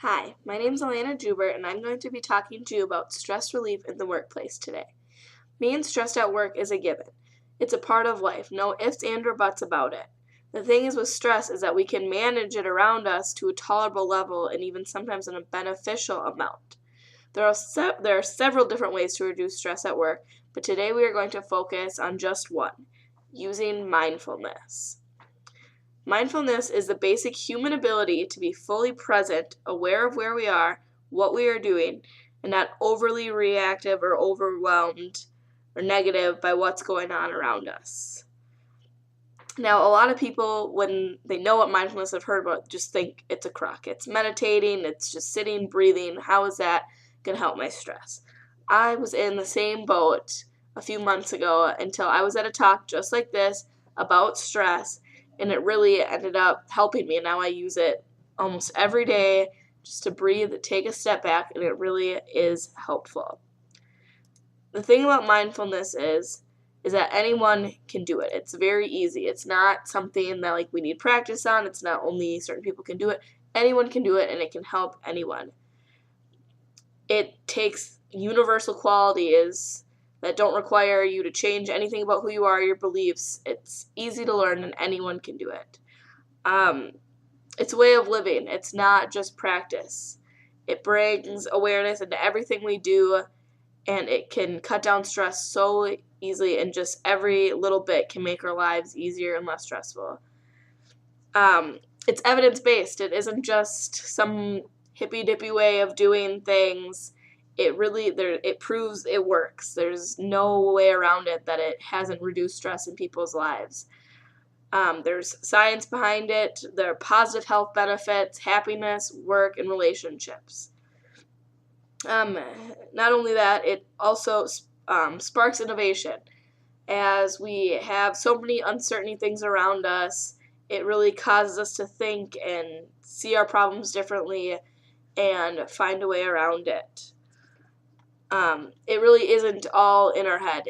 Hi, my name is Alana Jubert, and I'm going to be talking to you about stress relief in the workplace today. Being stressed at work is a given. It's a part of life, no ifs and or buts about it. The thing is with stress is that we can manage it around us to a tolerable level and even sometimes in a beneficial amount. There are several different ways to reduce stress at work, but today we are going to focus on just one, using mindfulness. Mindfulness is the basic human ability to be fully present, aware of where we are, what we are doing, and not overly reactive or overwhelmed or negative by what's going on around us. Now, a lot of people, when they know what mindfulness have heard about, just think it's a crock. It's meditating, it's just sitting, breathing. How is that going to help my stress? I was in the same boat a few months ago until I was at a talk just like this about stress, and it really ended up helping me. And now I use it almost every day just to breathe, take a step back, and it really is helpful. The thing about mindfulness is that anyone can do it. It's very easy. It's not something that we need practice on. It's not only certain people can do it. Anyone can do it, and it can help anyone. It takes universal qualities that don't require you to change anything about who you are, your beliefs. It's easy to learn, and anyone can do it. It's a way of living. It's not just practice. It brings awareness into everything we do, and it can cut down stress so easily, and just every little bit can make our lives easier and less stressful. It's evidence-based. It isn't just some hippy-dippy way of doing things. It proves it works. There's no way around it that it hasn't reduced stress in people's lives. There's science behind it. There are positive health benefits, happiness, work, and relationships. Not only that, it also sparks innovation. As we have so many uncertain things around us, it really causes us to think and see our problems differently and find a way around it. It really isn't all in our head.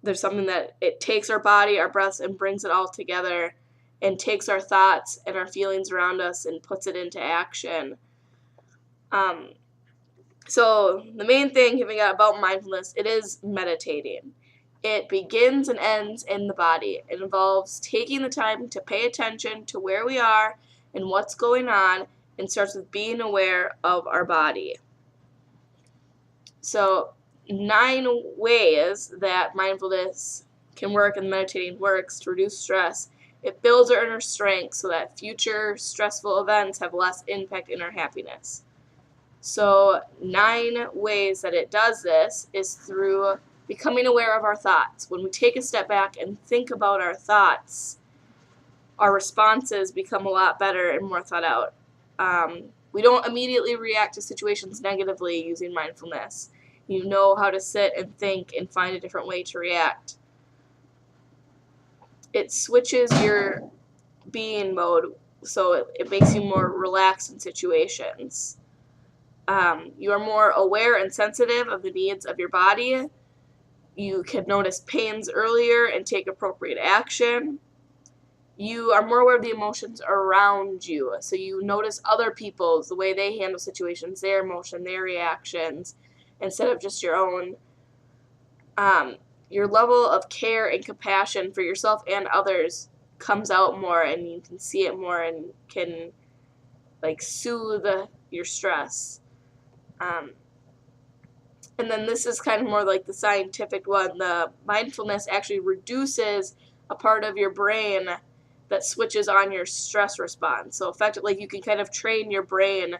There's something that it takes our body, our breaths, and brings it all together and takes our thoughts and our feelings around us and puts it into action. So the main thing about mindfulness, it is meditating. It begins and ends in the body. It involves taking the time to pay attention to where we are and what's going on, and starts with being aware of our body. So 9 ways that mindfulness can work and meditating works to reduce stress. It builds our inner strength so that future stressful events have less impact in our happiness. So 9 ways that it does this is through becoming aware of our thoughts. When we take a step back and think about our thoughts, our responses become a lot better and more thought out. We don't immediately react to situations negatively using mindfulness. You know how to sit and think and find a different way to react. It switches your being mode, so it makes you more relaxed in situations. You are more aware and sensitive of the needs of your body. You can notice pains earlier and take appropriate action. You are more aware of the emotions around you, so you notice other people's, the way they handle situations, their emotion, their reactions, instead of just your own. Your level of care and compassion for yourself and others comes out more, and you can see it more and can soothe your stress. And then this is kind of more like the scientific one. The mindfulness actually reduces a part of your brain that switches on your stress response. So effectively, you can kind of train your brain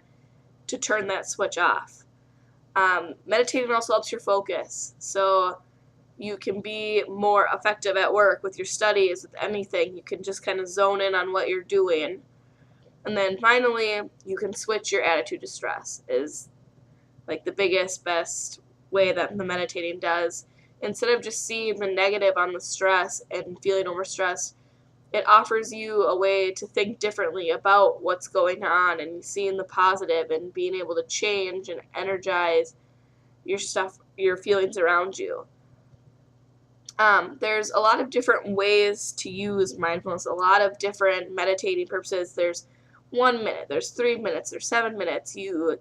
to turn that switch off. Meditating also helps your focus. So you can be more effective at work, with your studies, with anything. You can just kind of zone in on what you're doing. And then finally, you can switch your attitude to stress, is the biggest, best way that the meditating does. Instead of just seeing the negative on the stress and feeling overstressed, it offers you a way to think differently about what's going on and seeing the positive and being able to change and energize your feelings around you. There's a lot of different ways to use mindfulness, a lot of different meditating purposes. There's 1 minute, there's 3 minutes, there's 7 minutes. You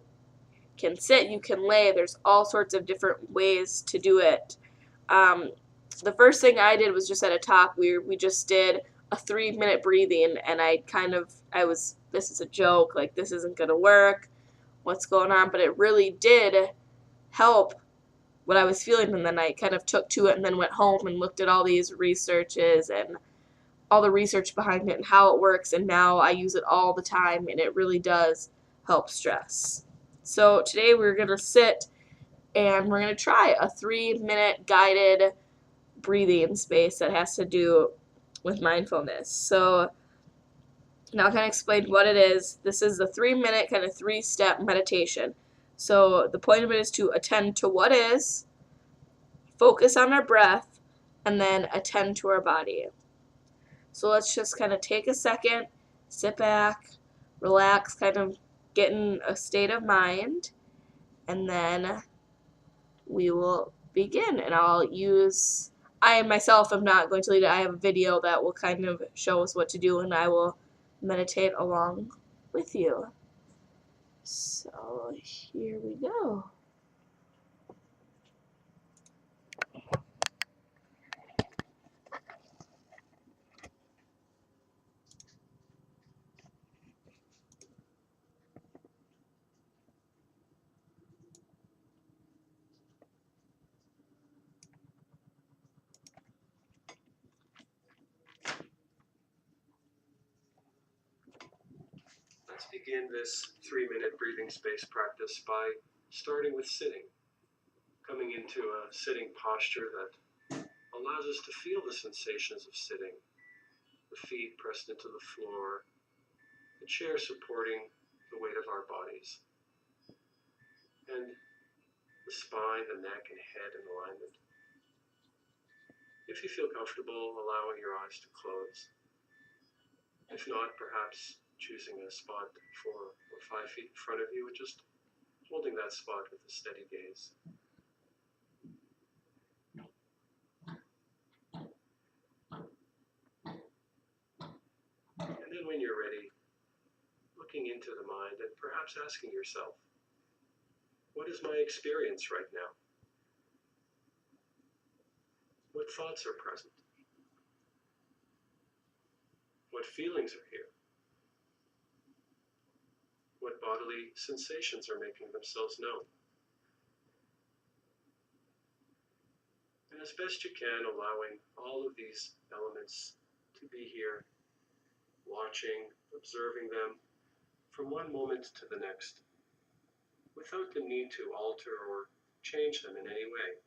can sit, you can lay, there's all sorts of different ways to do it. The first thing I did was just at a talk, we just did a 3-minute breathing, and this is a joke, like this isn't gonna work, what's going on, but it really did help what I was feeling, and then I kind of took to it and then went home and looked at all these researches and all the research behind it and how it works, and now I use it all the time, and it really does help stress. So today we're going to sit and we're going to try a 3-minute guided breathing space that has to do with mindfulness. So now I kind of explain what it is. This is a 3-minute kind of 3-step meditation. So the point of it is to attend to what is, focus on our breath, and then attend to our body. So let's just kind of take a second, sit back, relax, kind of get in a state of mind, and then we will begin. And I myself am not going to lead it. I have a video that will kind of show us what to do, and I will meditate along with you. So here we go. Let's begin this 3-minute breathing space practice by starting with sitting, coming into a sitting posture that allows us to feel the sensations of sitting, the feet pressed into the floor, the chair supporting the weight of our bodies, and the spine, the neck, and head in alignment. If you feel comfortable, allowing your eyes to close. If not, perhaps choosing a spot 4 or 5 feet in front of you, and just holding that spot with a steady gaze. And then when you're ready, looking into the mind and perhaps asking yourself, what is my experience right now? What thoughts are present? What feelings are here? What bodily sensations are making themselves known? And as best you can, allowing all of these elements to be here, watching, observing them from one moment to the next, without the need to alter or change them in any way.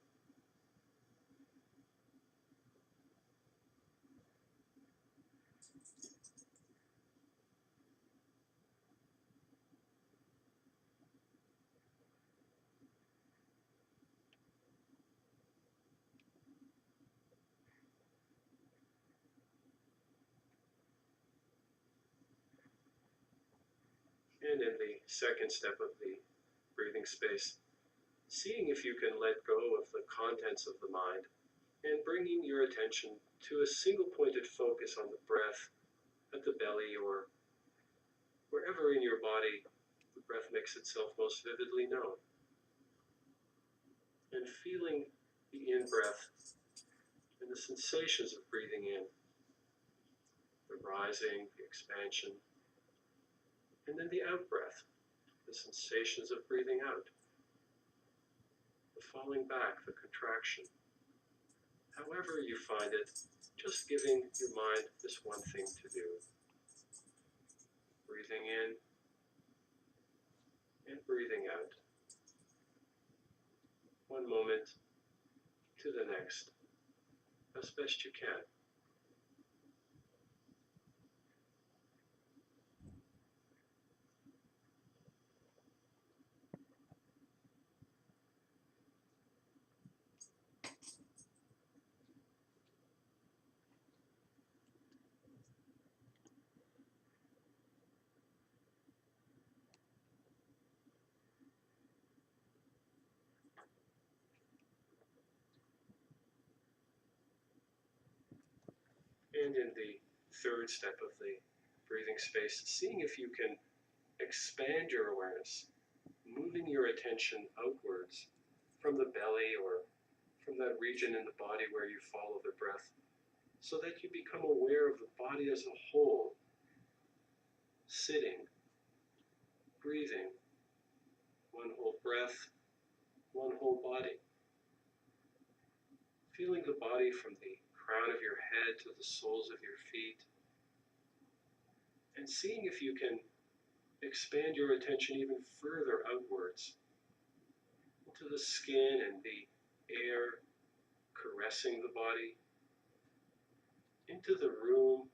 And in the second step of the breathing space, seeing if you can let go of the contents of the mind and bringing your attention to a single pointed focus on the breath at the belly or wherever in your body the breath makes itself most vividly known. And feeling the in-breath and the sensations of breathing in, the rising, the expansion, and then the out-breath, the sensations of breathing out, the falling back, the contraction. However you find it, just giving your mind this one thing to do. Breathing in and breathing out. One moment to the next, as best you can. And in the third step of the breathing space, seeing if you can expand your awareness, moving your attention outwards from the belly or from that region in the body where you follow the breath, so that you become aware of the body as a whole, sitting, breathing, one whole breath, one whole body. Feeling the body from the crown of your head to the soles of your feet, and seeing if you can expand your attention even further outwards into the skin and the air caressing the body, into the room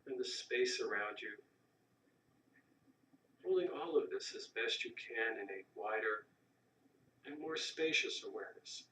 and the space around you, holding all of this as best you can in a wider and more spacious awareness.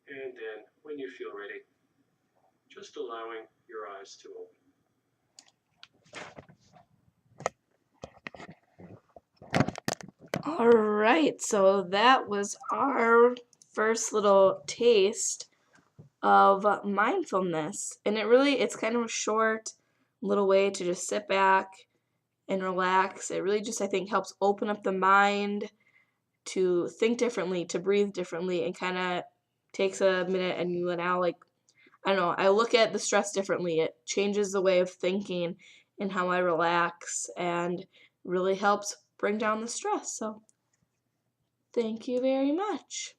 And then, when you feel ready, just allowing your eyes to open. All right, so that was our first little taste of mindfulness. And it's kind of a short little way to just sit back and relax. It really just, I think, helps open up the mind to think differently, to breathe differently, and kind of takes a minute and you now, like, I don't know, I look at the stress differently. It changes the way of thinking and how I relax and really helps bring down the stress. So thank you very much.